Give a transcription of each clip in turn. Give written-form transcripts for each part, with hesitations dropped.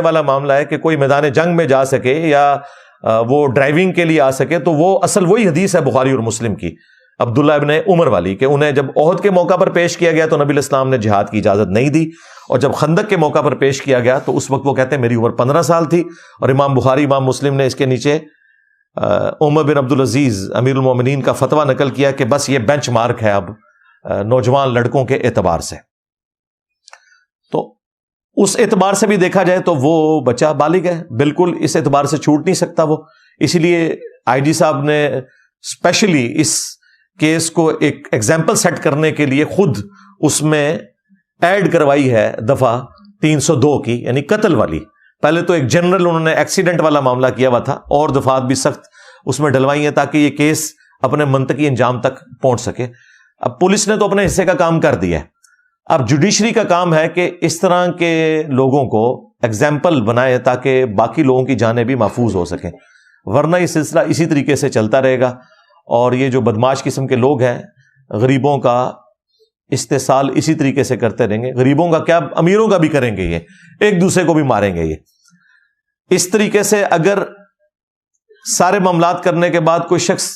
والا معاملہ ہے کہ کوئی میدان جنگ میں جا سکے یا وہ ڈرائیونگ کے لیے آ سکے، تو وہ اصل وہی حدیث ہے بخاری اور مسلم کی، عبداللہ ابن عمر والی، کہ انہیں جب احد کے موقع پر پیش کیا گیا تو نبی علیہ السلام نے جہاد کی اجازت نہیں دی، اور جب خندق کے موقع پر پیش کیا گیا تو اس وقت وہ کہتے ہیں میری عمر 15 سال تھی، اور امام بخاری امام مسلم نے اس کے نیچے عمر بن عبدالعزیز امیر المومنین کا فتویٰ نقل کیا کہ بس یہ بینچ مارک ہے اب نوجوان لڑکوں کے اعتبار سے۔ تو اس اعتبار سے بھی دیکھا جائے تو وہ بچہ بالغ ہے، بالکل اس اعتبار سے چھوٹ نہیں سکتا وہ، اسی لیے آئی جی صاحب نے اسپیشلی اس کیس کو ایک ایگزامپل سیٹ کرنے کے لیے خود اس میں ایڈ کروائی ہے دفعہ 302 کی، یعنی قتل والی۔ پہلے تو ایک جنرل انہوں نے ایکسیڈنٹ والا معاملہ کیا ہوا تھا، اور دفعات بھی سخت اس میں ڈلوائی ہیں تاکہ یہ کیس اپنے منطقی انجام تک پہنچ سکے۔ اب پولیس نے تو اپنے حصے کا کام کر دیا ہے، اب جوڈیشری کا کام ہے کہ اس طرح کے لوگوں کو ایگزامپل بنائے تاکہ باقی لوگوں کی جانیں بھی محفوظ ہو سکیں، ورنہ یہ سلسلہ اسی طریقے سے چلتا رہے گا، اور یہ جو بدماش قسم کے لوگ ہیں غریبوں کا استحصال اسی طریقے سے کرتے رہیں گے، غریبوں کا کیا امیروں کا بھی کریں گے، یہ ایک دوسرے کو بھی ماریں گے۔ یہ اس طریقے سے اگر سارے معاملات کرنے کے بعد کوئی شخص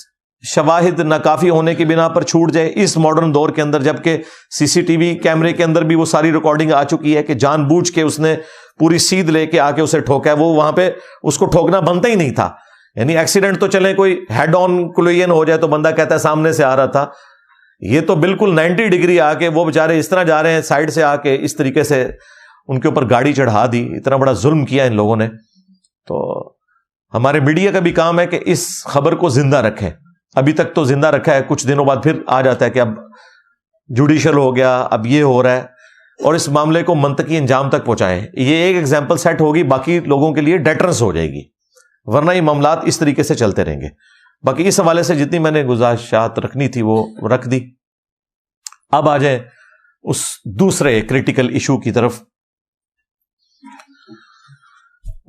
شواہد ناکافی ہونے کی بنا پر چھوٹ جائے اس ماڈرن دور کے اندر، جبکہ سی سی ٹی وی کیمرے کے اندر بھی وہ ساری ریکارڈنگ آ چکی ہے کہ جان بوجھ کے اس نے پوری سیدھ لے کے آ کے اسے ٹھوکا ہے، وہ وہاں پہ اس کو ٹھوکنا بنتا ہی نہیں تھا، یعنی ایکسیڈنٹ تو چلیں کوئی ہیڈ آن کولوژن ہو جائے تو بندہ کہتا ہے سامنے سے آ رہا تھا، یہ تو بالکل 90 ڈگری آ کے وہ بےچارے اس طرح جا رہے ہیں سائڈ سے آ کے اس طریقے سے ان کے اوپر گاڑی چڑھا دی، اتنا بڑا ظلم کیا ان لوگوں نے۔ تو ہمارے میڈیا کا بھی کام ہے کہ اس خبر کو زندہ رکھیں، ابھی تک تو زندہ رکھا ہے، کچھ دنوں بعد پھر آ جاتا ہے کہ اب جوڈیشل ہو گیا، اب یہ ہو رہا ہے، اور اس معاملے کو منطقی انجام تک پہنچائیں۔ یہ ایک ایگزامپل سیٹ ہوگی، باقی لوگوں کے لیے ڈیٹرنس ہو جائے گی، ورنہ یہ معاملات اس طریقے سے چلتے رہیں گے۔ باقی اس حوالے سے جتنی میں نے گزارشات رکھنی تھی وہ رکھ دی۔ اب آ جائیں اس دوسرے کریٹیکل ایشو کی طرف،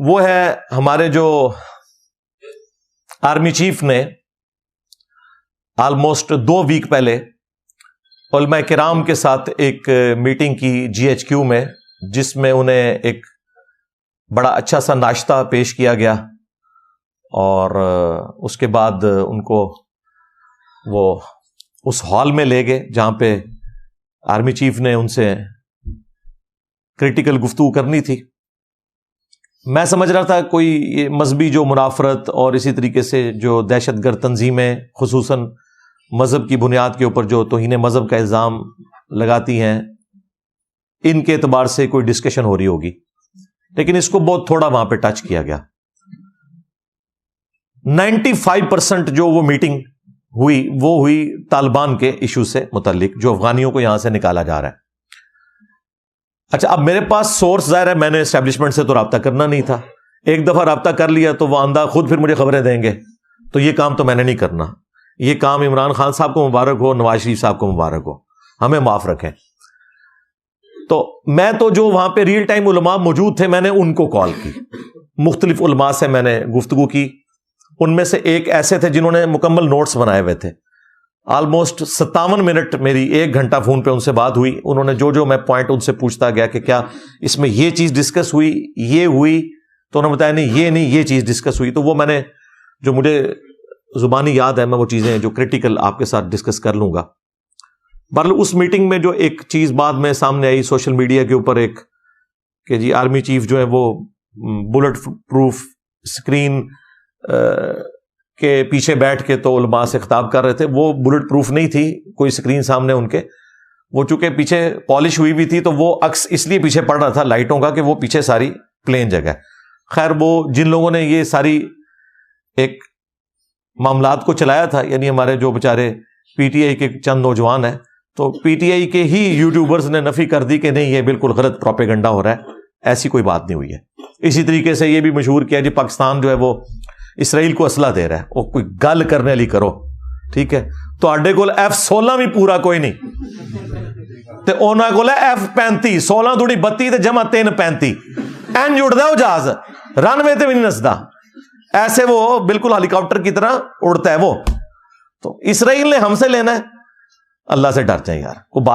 وہ ہے ہمارے جو آرمی چیف نے آلموسٹ 2 ویک پہلے علماء کرام کے ساتھ ایک میٹنگ کی GHQ میں، جس میں انہیں ایک بڑا اچھا سا ناشتہ پیش کیا گیا، اور اس کے بعد ان کو وہ اس ہال میں لے گئے جہاں پہ آرمی چیف نے ان سے کریٹیکل گفتگو کرنی تھی۔ میں سمجھ رہا تھا کوئی یہ مذہبی جو منافرت اور اسی طریقے سے جو دہشت گرد تنظیمیں خصوصاً مذہب کی بنیاد کے اوپر جو توہین مذہب کا الزام لگاتی ہیں، ان کے اعتبار سے کوئی ڈسکشن ہو رہی ہوگی، لیکن اس کو بہت تھوڑا وہاں پہ ٹچ کیا گیا۔ 95% جو وہ میٹنگ ہوئی وہ ہوئی طالبان کے ایشو سے متعلق، جو افغانیوں کو یہاں سے نکالا جا رہا ہے۔ اچھا، اب میرے پاس سورس ظاہر ہے، میں نے اسٹیبلشمنٹ سے تو رابطہ کرنا نہیں تھا، ایک دفعہ رابطہ کر لیا تو وہ آندہ خود پھر مجھے خبریں دیں گے، تو یہ کام تو میں نے نہیں کرنا۔ یہ کام عمران خان صاحب کو مبارک ہو، نواز شریف صاحب کو مبارک ہو، ہمیں معاف رکھیں۔ تو میں تو جو وہاں پہ ریئل ٹائم علماء موجود تھے، میں نے ان کو کال کی، مختلف علماء سے میں نے گفتگو کی، ان میں سے ایک ایسے تھے جنہوں نے مکمل نوٹس بنائے ہوئے تھے۔ آلموسٹ 57 منٹ میری 1 گھنٹہ فون پہ ان سے بات ہوئی، انہوں نے جو میں پوائنٹ ان سے پوچھتا گیا کہ کیا اس میں یہ چیز ڈسکس ہوئی، یہ ہوئی، تو انہوں نے بتایا نہیں یہ چیز ڈسکس ہوئی، تو وہ میں نے جو مجھے زبانی یاد ہے میں وہ چیزیں جو کریٹیکل آپ کے ساتھ ڈسکس کر لوں گا۔ بہرحال اس میٹنگ میں جو ایک چیز بعد میں سامنے آئی سوشل میڈیا کے اوپر، ایک کہ جی آرمی چیف جو ہے وہ بلٹ پروف اسکرین کے پیچھے بیٹھ کے تو علماء سے خطاب کر رہے تھے، وہ بلٹ پروف نہیں تھی کوئی اسکرین سامنے ان کے، وہ چونکہ پیچھے پالش ہوئی بھی تھی تو وہ عکس اس لیے پیچھے پڑ رہا تھا لائٹوں کا کہ وہ پیچھے ساری پلین جگہ ہے۔ خیر، وہ جن لوگوں نے یہ ساری ایک معاملات کو چلایا تھا، یعنی ہمارے جو بیچارے پی ٹی آئی کے چند نوجوان ہیں، تو پی ٹی آئی کے ہی یوٹیوبرز نے نفی کر دی کہ نہیں یہ بالکل غلط پروپیگنڈا ہو رہا ہے، ایسی کوئی بات نہیں ہوئی ہے۔ اسی طریقے سے یہ بھی مشہور کیا جی پاکستان جو ہے وہ اسرائیل کو اسلحہ دے رہا ہے، وہ کوئی گل کرنے والی کرو، ٹھیک ہے، تو آڈے کو F-16 بھی پورا کوئی نہیں، تے اونا کو F-35 16 دوڑی 32 تے جمع 3-35 این جڑتا وہ جہاز رن وے تے بھی نہیں نسدا، ایسے وہ بالکل ہیلی کاپٹر کی طرح اڑتا ہے وہ۔ تو اسرائیل نے ہم سے لینا ہے، اللہ سے ڈر جائیں یار، وہ بات